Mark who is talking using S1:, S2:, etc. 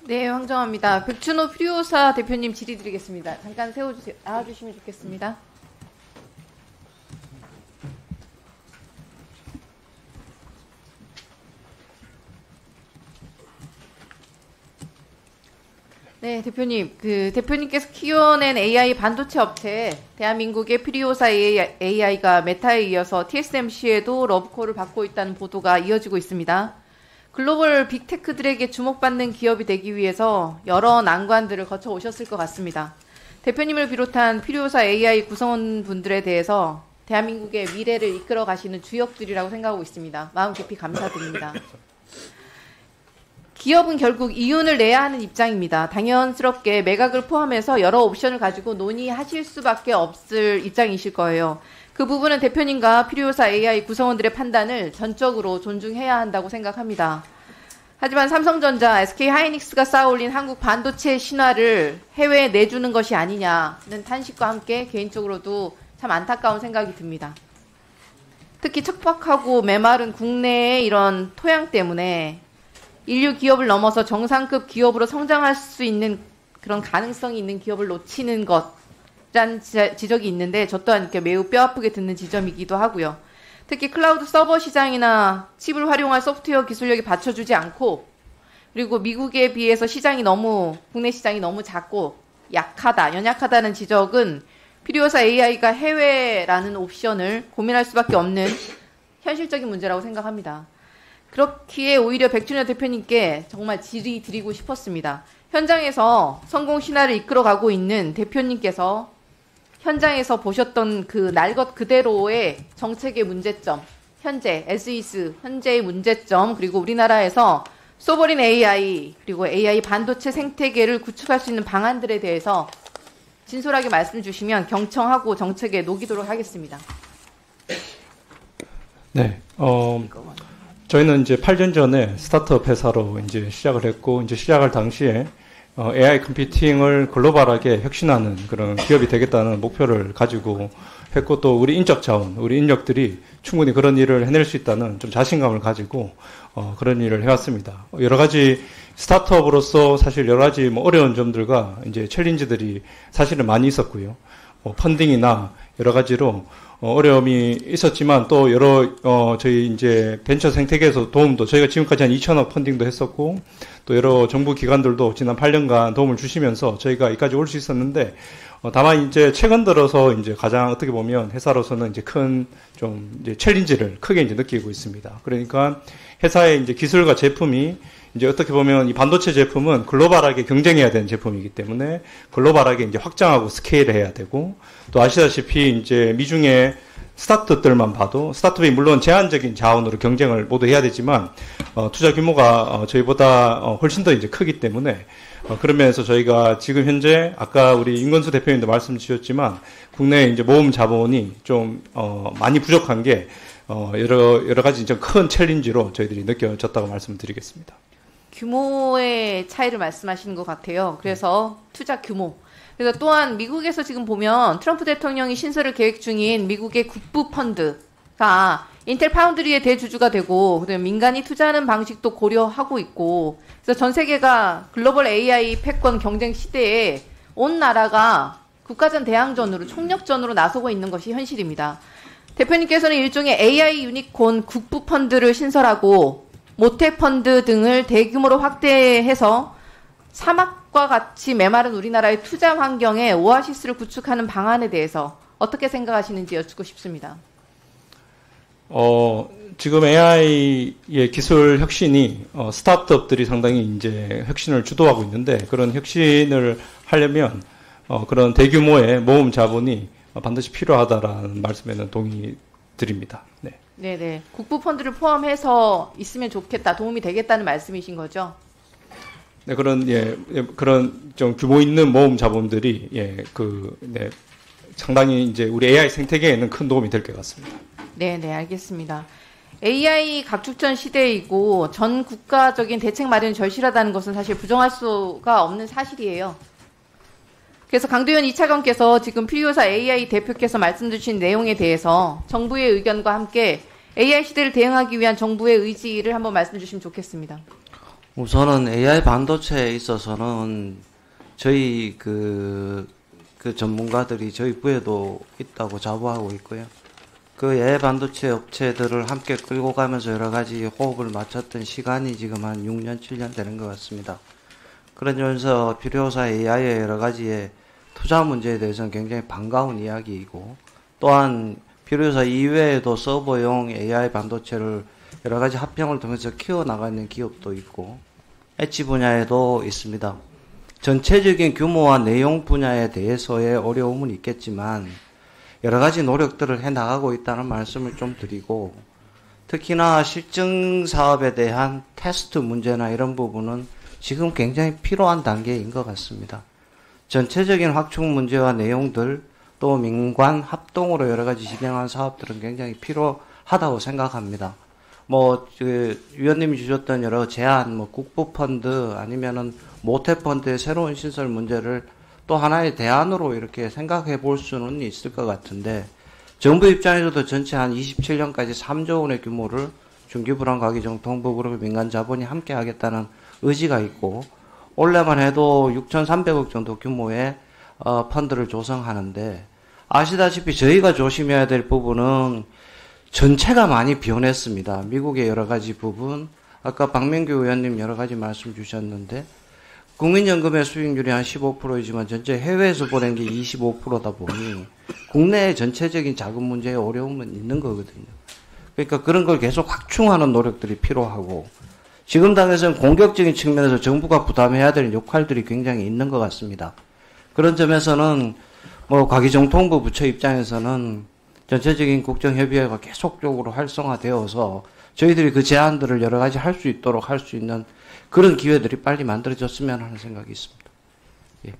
S1: 네, 황정화입니다. 백준호 프리오사 대표님 질의드리겠습니다. 잠깐 나와주시면 좋겠습니다. 네, 대표님. 대표님께서 키워낸 AI 반도체 업체, 대한민국의 프리오사 AI가 메타에 이어서 TSMC에도 러브콜을 받고 있다는 보도가 이어지고 있습니다. 글로벌 빅테크들에게 주목받는 기업이 되기 위해서 여러 난관들을 거쳐 오셨을 것 같습니다. 대표님을 비롯한 프리오사 AI 구성원분들에 대해서 대한민국의 미래를 이끌어 가시는 주역들이라고 생각하고 있습니다. 마음 깊이 감사드립니다. 기업은 결국 이윤을 내야 하는 입장입니다. 당연스럽게 매각을 포함해서 여러 옵션을 가지고 논의하실 수밖에 없을 입장이실 거예요. 그 부분은 대표님과 프리오사 AI 구성원들의 판단을 전적으로 존중해야 한다고 생각합니다. 하지만 삼성전자, SK하이닉스가 쌓아올린 한국 반도체 신화를 해외에 내주는 것이 아니냐는 탄식과 함께 개인적으로도 참 안타까운 생각이 듭니다. 특히 척박하고 메마른 국내의 이런 토양 때문에 인류 기업을 넘어서 정상급 기업으로 성장할 수 있는 그런 가능성이 있는 기업을 놓치는 것이라는 지적이 있는데 저 또한 이렇게 매우 뼈아프게 듣는 지점이기도 하고요. 특히 클라우드 서버 시장이나 칩을 활용할 소프트웨어 기술력이 받쳐주지 않고 그리고 미국에 비해서 국내 시장이 너무 작고 연약하다는 지적은 프리오사 AI가 해외라는 옵션을 고민할 수밖에 없는 현실적인 문제라고 생각합니다. 그렇기에 오히려 백준호 대표님께 정말 질의 드리고 싶었습니다. 현장에서 성공 신화를 이끌어가고 있는 대표님께서 현장에서 보셨던 그 날 것 그대로의 정책의 문제점, 현재의 문제점, 그리고 우리나라에서 소버린 AI, 그리고 AI 반도체 생태계를 구축할 수 있는 방안들에 대해서 진솔하게 말씀 주시면 경청하고 정책에 녹이도록 하겠습니다.
S2: 네. 저희는 이제 8년 전에 스타트업 회사로 이제 시작을 했고, 이제 시작할 당시에 AI 컴퓨팅을 글로벌하게 혁신하는 그런 기업이 되겠다는 목표를 가지고 했고, 또 우리 인적 자원, 우리 인력들이 충분히 그런 일을 해낼 수 있다는 좀 자신감을 가지고 그런 일을 해왔습니다. 여러 가지 스타트업으로서 사실 여러 가지 어려운 점들과 이제 챌린지들이 사실은 많이 있었고요. 펀딩이나 여러 가지로 어려움이 있었지만 또 저희 이제 벤처 생태계에서 도움도 저희가 지금까지 한 2천억 펀딩도 했었고 또 여러 정부 기관들도 지난 8년간 도움을 주시면서 저희가 여기까지 올 수 있었는데 다만 이제 최근 들어서 이제 가장 어떻게 보면 회사로서는 이제 큰 좀 이제 챌린지를 크게 이제 느끼고 있습니다. 그러니까 회사의 이제 기술과 제품이 이제 어떻게 보면 이 반도체 제품은 글로벌하게 경쟁해야 되는 제품이기 때문에 글로벌하게 이제 확장하고 스케일을 해야 되고 또 아시다시피 이제 미중의 스타트업들만 봐도 스타트업이 물론 제한적인 자원으로 경쟁을 모두 해야 되지만 투자 규모가 저희보다 훨씬 더 이제 크기 때문에 그런 면에서 저희가 지금 현재 아까 우리 임건수 대표님도 말씀 주셨지만 국내 이제 모금 자본이 좀 많이 부족한 게 여러 가지 좀 큰 챌린지로 저희들이 느껴졌다고 말씀드리겠습니다.
S1: 규모의 차이를 말씀하시는 것 같아요. 그래서 투자 규모. 그래서 또한 미국에서 지금 보면 트럼프 대통령이 신설을 계획 중인 미국의 국부 펀드가 인텔 파운드리의 대주주가 되고 민간이 투자하는 방식도 고려하고 있고 그래서 전 세계가 글로벌 AI 패권 경쟁 시대에 온 나라가 국가전 대항전으로 총력전으로 나서고 있는 것이 현실입니다. 대표님께서는 일종의 AI 유니콘 국부 펀드를 신설하고 모태펀드 등을 대규모로 확대해서 사막과 같이 메마른 우리나라의 투자 환경에 오아시스를 구축하는 방안에 대해서 어떻게 생각하시는지 여쭙고 싶습니다.
S2: 지금 AI의 기술 혁신이 스타트업들이 상당히 이제 혁신을 주도하고 있는데 그런 혁신을 하려면 그런 대규모의 모금 자본이 반드시 필요하다라는 말씀에는 동의 드립니다. 네.
S1: 네네. 국부 펀드를 포함해서 있으면 좋겠다, 도움이 되겠다는 말씀이신 거죠?
S2: 네, 그런 좀 규모 있는 모금 자본들이 상당히 이제 우리 AI 생태계에는 큰 도움이 될 것 같습니다.
S1: 네네, 알겠습니다. AI 각축전 시대이고 전 국가적인 대책 마련이 절실하다는 것은 사실 부정할 수가 없는 사실이에요. 그래서 강도현 2차관께서 지금 프리오사 AI 대표께서 말씀 주신 내용에 대해서 정부의 의견과 함께 AI 시대를 대응하기 위한 정부의 의지를 한번 말씀 주시면 좋겠습니다.
S3: 우선은 AI 반도체에 있어서는 저희 그 전문가들이 저희 부에도 있다고 자부하고 있고요. 그 AI 반도체 업체들을 함께 끌고 가면서 여러 가지 호흡을 맞췄던 시간이 지금 한 6년, 7년 되는 것 같습니다. 그러면서 필요사 AI의 여러 가지의 투자 문제에 대해서는 굉장히 반가운 이야기이고, 또한 필요사 이외에도 서버용 AI 반도체를 여러 가지 합병을 통해서 키워나가는 기업도 있고, 엣지 분야에도 있습니다. 전체적인 규모와 내용 분야에 대해서의 어려움은 있겠지만 여러 가지 노력들을 해나가고 있다는 말씀을 좀 드리고, 특히나 실증 사업에 대한 테스트 문제나 이런 부분은 지금 굉장히 필요한 단계인 것 같습니다. 전체적인 확충 문제와 내용들, 또 민관 합동으로 여러 가지 진행한 사업들은 굉장히 필요하다고 생각합니다. 위원님이 주셨던 여러 제안, 국부펀드 아니면은 모태펀드의 새로운 신설 문제를 또 하나의 대안으로 이렇게 생각해 볼 수는 있을 것 같은데, 정부 입장에서도 전체 한 27년까지 3조 원의 규모를 중기불안 과기정통부그룹 민간 자본이 함께 하겠다는 의지가 있고, 올해만 해도 6,300억 정도 규모의 펀드를 조성하는데, 아시다시피 저희가 조심해야 될 부분은 전체가 많이 변했습니다. 미국의 여러 가지 부분, 아까 박명규 의원님 여러 가지 말씀 주셨는데, 국민연금의 수익률이 한 15%이지만 전체 해외에서 보낸 게 25%다 보니 국내의 전체적인 자금 문제에 어려움은 있는 거거든요. 그러니까 그런 걸 계속 확충하는 노력들이 필요하고, 지금 당에서는 공격적인 측면에서 정부가 부담해야 될 역할들이 굉장히 있는 것 같습니다. 그런 점에서는 과기정통부 부처 입장에서는 전체적인 국정협의회가 계속적으로 활성화되어서 저희들이 그 제안들을 여러 가지 할 수 있도록 할 수 있는 그런 기회들이 빨리 만들어졌으면 하는 생각이 있습니다. 예.